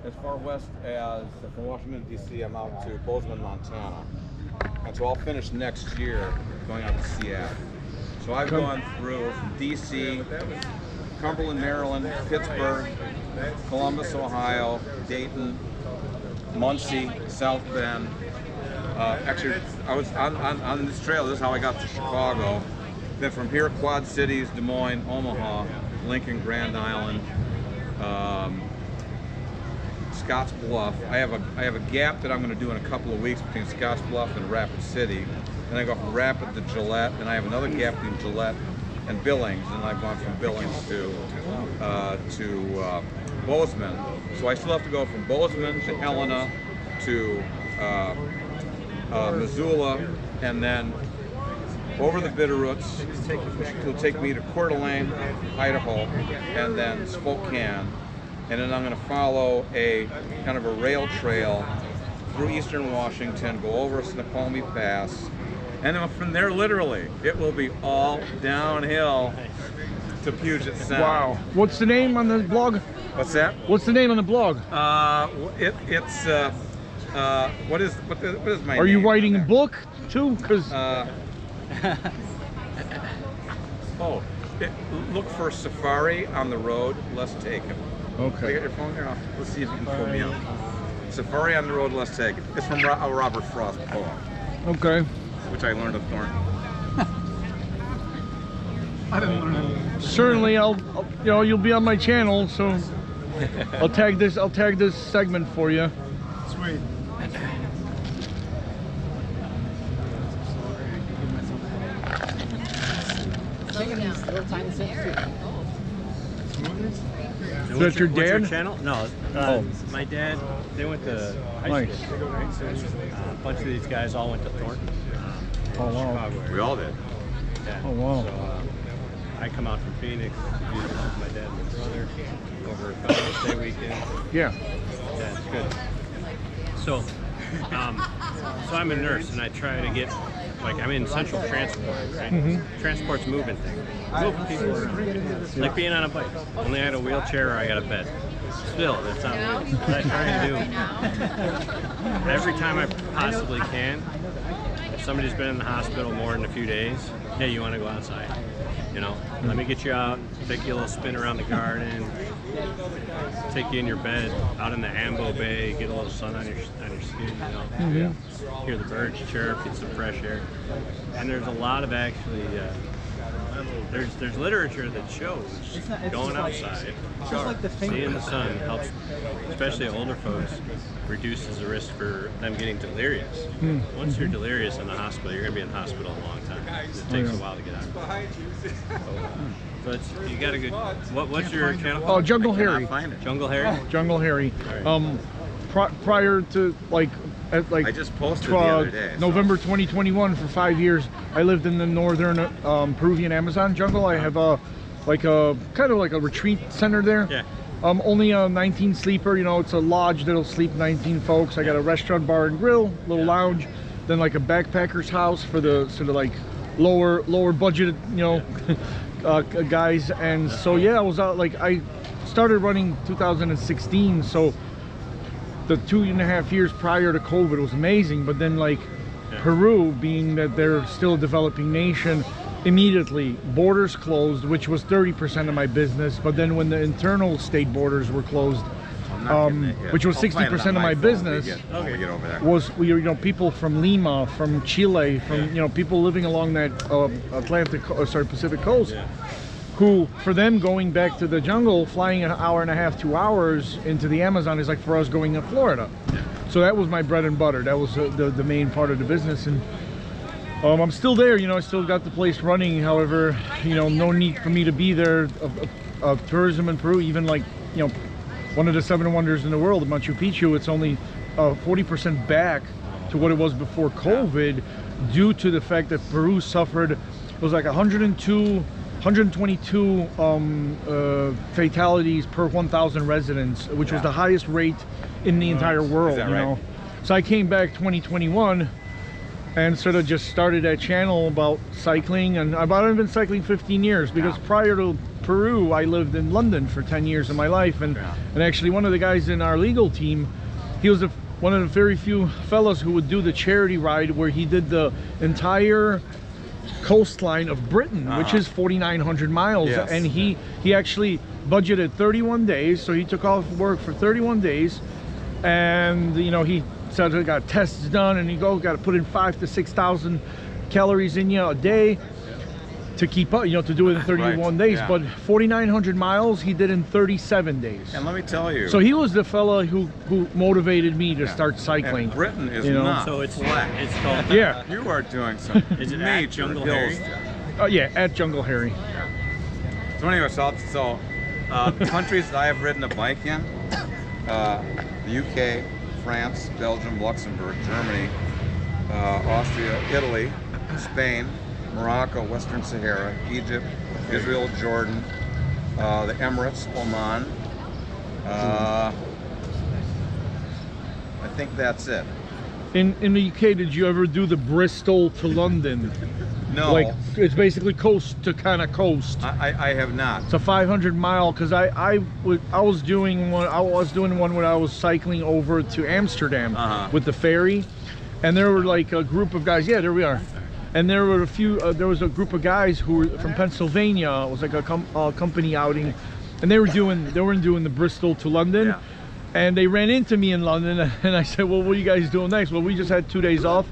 as far west as from Washington, D.C. I'm out to Bozeman, Montana. And so I'll finish next year going out to Seattle. So I've gone through from D.C., Cumberland, Maryland, Pittsburgh, Columbus, Ohio, Dayton, Muncie, South Bend. Actually, I was on this trail. This is how I got to Chicago. Then from here, Quad Cities, Des Moines, Omaha, Lincoln, Grand Island, Scotts Bluff. I have a gap that I'm going to do in a couple of weeks between Scotts Bluff and Rapid City. Then I go from Rapid to Gillette, and I have another gap between Gillette and Billings, and I've gone from Billings to Bozeman. So I still have to go from Bozeman to Helena to Missoula, and then over the Bitterroots, which will take me to Coeur d'Alene, Idaho, and then Spokane. And then I'm going to follow a kind of a rail trail through eastern Washington, go over Snoqualmie Pass, and then from there, literally, it will be all downhill to Puget Sound. Wow. What's the name on the blog? What's that? What's the name on the blog? It's what is my name? Are you writing a book too? Because look for Safari on the Road, Less Taken. okay. You got your phone there? Let's see if you can pull me up. Safari on the Road, Less Taken. It's from a Robert Frost poem. Okay. Which I learned at Thornton. I didn't learn it. Certainly, I'll you'll be on my channel, so I'll tag this segment for you. Sweet. Is that your What's your dad? channel? No, my dad, they went to high school. A bunch of these guys all went to Thornton. Oh wow. Chicago area. We all did. Yeah. Oh wow. So I come out from Phoenix to do this with my dad and my brother over Father's Day weekend. Yeah. Yeah, it's good. So, so I'm a nurse and I try to get, like, I'm in central transport, right? Transport's moving things. Moving people around. Like being on a bike. Only I had a wheelchair or I got a bed. Still, that's not what I try and do. Every time I possibly can, if somebody's been in the hospital more than a few days, hey, you want to go outside? You know, let me get you out, take you a little spin around the garden, take you in your bed, out in the Ambo Bay, get a little sun on your skin, you know. Hear the birds chirp, get some fresh air. And there's a lot of actually, there's literature that shows going outside, seeing the sun helps, especially older folks, reduces the risk for them getting delirious. Once you're delirious in the hospital, you're going to be in the hospital a long time. It takes a while to get out. So it's, you got a good. What's your channel? Oh, Jungle Harry. Jungle Harry. Jungle Harry. Right. Prior to like I just posted the other day. November 2021, for 5 years, I lived in the northern Peruvian Amazon jungle. I have a kind of like a retreat center there. Yeah. Only a 19 sleeper. You know, it's a lodge that'll sleep 19 folks. I got a restaurant, bar, and grill, little lounge. Then like a backpacker's house for the sort of like lower budget, you know, guys. And so yeah, I was out, like, I started running 2016, so the 2.5 years prior to COVID was amazing. But then, like, Peru, being that they're still a developing nation, immediately borders closed, which was 30% of my business. But then when the internal state borders were closed, which was 60% of my business, was, you know, people from Lima, from Chile, from, you know, people living along that Pacific coast, who, for them, going back to the jungle, flying an hour and a half, 2 hours into the Amazon is like for us going to Florida. So that was my bread and butter. That was the main part of the business. And I'm still there, you know, I still got the place running. However, you know, no need for me to be there. Of tourism in Peru, even, like, you know, one of the 7 wonders in the world, Machu Picchu, it's only 40% back to what it was before COVID, due to the fact that Peru suffered, it was like 122 fatalities per 1,000 residents, which was the highest rate in the entire world, you know. So I came back 2021 and sort of just started that channel about cycling, and I've been cycling 15 years, because prior to Peru, I lived in London for 10 years of my life, and actually one of the guys in our legal team, he was one of the very few fellows who would do the charity ride where he did the entire coastline of Britain, which is 4,900 miles. Yes. And he actually budgeted 31 days, so he took off work for 31 days, and you know, he said he got tests done, and he got to put in 5,000 to 6,000 calories in you a day to keep up, you know, to do it in 31 days. Yeah. But 4,900 miles he did in 37 days. And let me tell you, So he was the fella who motivated me to start cycling. and Britain is you know? not So it's flat. called. Yeah. You are doing some Is it at major Jungle hills. Harry? Yeah, at Jungle Harry. So anyway, countries that I have ridden a bike in, the UK, France, Belgium, Luxembourg, Germany, Austria, Italy, Spain, Morocco, Western Sahara, Egypt, Israel, Jordan, the Emirates, Oman. I think that's it. In the UK, did you ever do the Bristol to London? No, Like, it's basically coast to kind of coast. I have not. It's a 500 mile, because I was doing one when I was cycling over to Amsterdam with the ferry, and there were like a group of guys. Yeah, there we are. And there were there was a group of guys who were from Pennsylvania. It was like a company outing, and they were doing the Bristol to London. Yeah. And they ran into me in London, and I said, well, what are you guys doing next? Well, we just had 2 days off.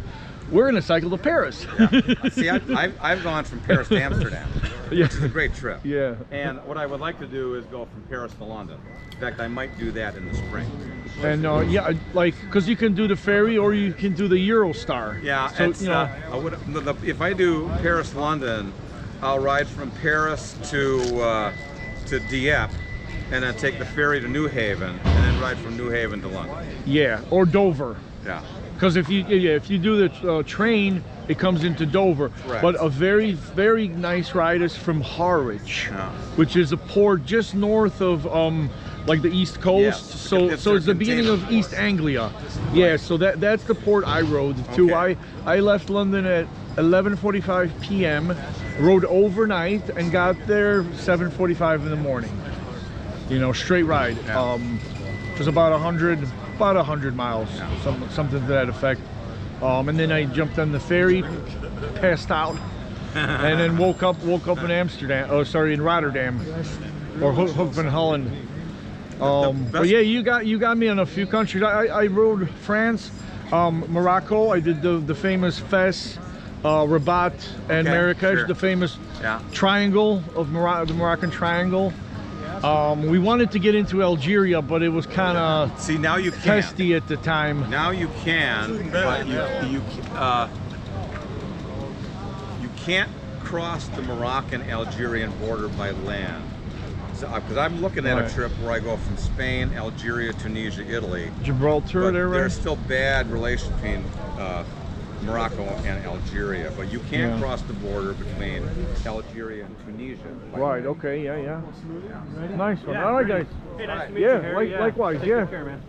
We're gonna cycle to Paris. Yeah. See, I've gone from Paris to Amsterdam, Yeah. which is a great trip. Yeah. And what I would like to do is go from Paris to London. In fact, I might do that in the spring. And yeah, like, because you can do the ferry or you can do the Eurostar. Yeah, So, it's, you know, if I do Paris London, I'll ride from Paris to Dieppe, and then take the ferry to New Haven, and then ride from New Haven to London. yeah, or Dover. Yeah. Because if you do the train, it comes into Dover. Correct. But a very, very nice ride is from Harwich, Yeah. which is a port just north of like the East Coast. Yes. So It's so it's the their beginning of container East Anglia. Yeah. So that's the port I rode to. Okay. I left London at 11:45 p.m. rode overnight and got there 7:45 in the morning. You know, straight ride. Yeah. It was about 100 miles, something to that effect. And then I jumped on the ferry, passed out, and then woke up in Amsterdam. Oh, sorry, in Rotterdam, or Hoek van Holland. But yeah, you got me in a few countries. I rode France, Morocco. I did the famous Fes, Rabat, and Okay, Marrakesh, sure. the famous Yeah. triangle of the Moroccan Triangle. We wanted to get into Algeria, but it was kind of See, now you can. testy at the time. Now you can, but you can't cross the Moroccan-Algerian border by land. Because I'm looking at Right. a trip where I go from Spain, Algeria, Tunisia, Italy. Gibraltar, But there, right? there's still bad relations between Morocco and Algeria, but you can't Yeah. cross the border between Algeria and Tunisia. Right, okay, yeah. Nice one. Yeah, All right, guys. Hey, nice to meet Yeah, you, Harry. likewise, Take yeah. good care, man.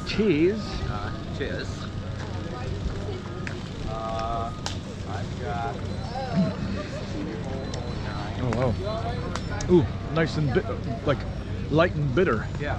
Cheers. Cheers. I've got. Oh, wow. Ooh, nice and like light and bitter. Yeah.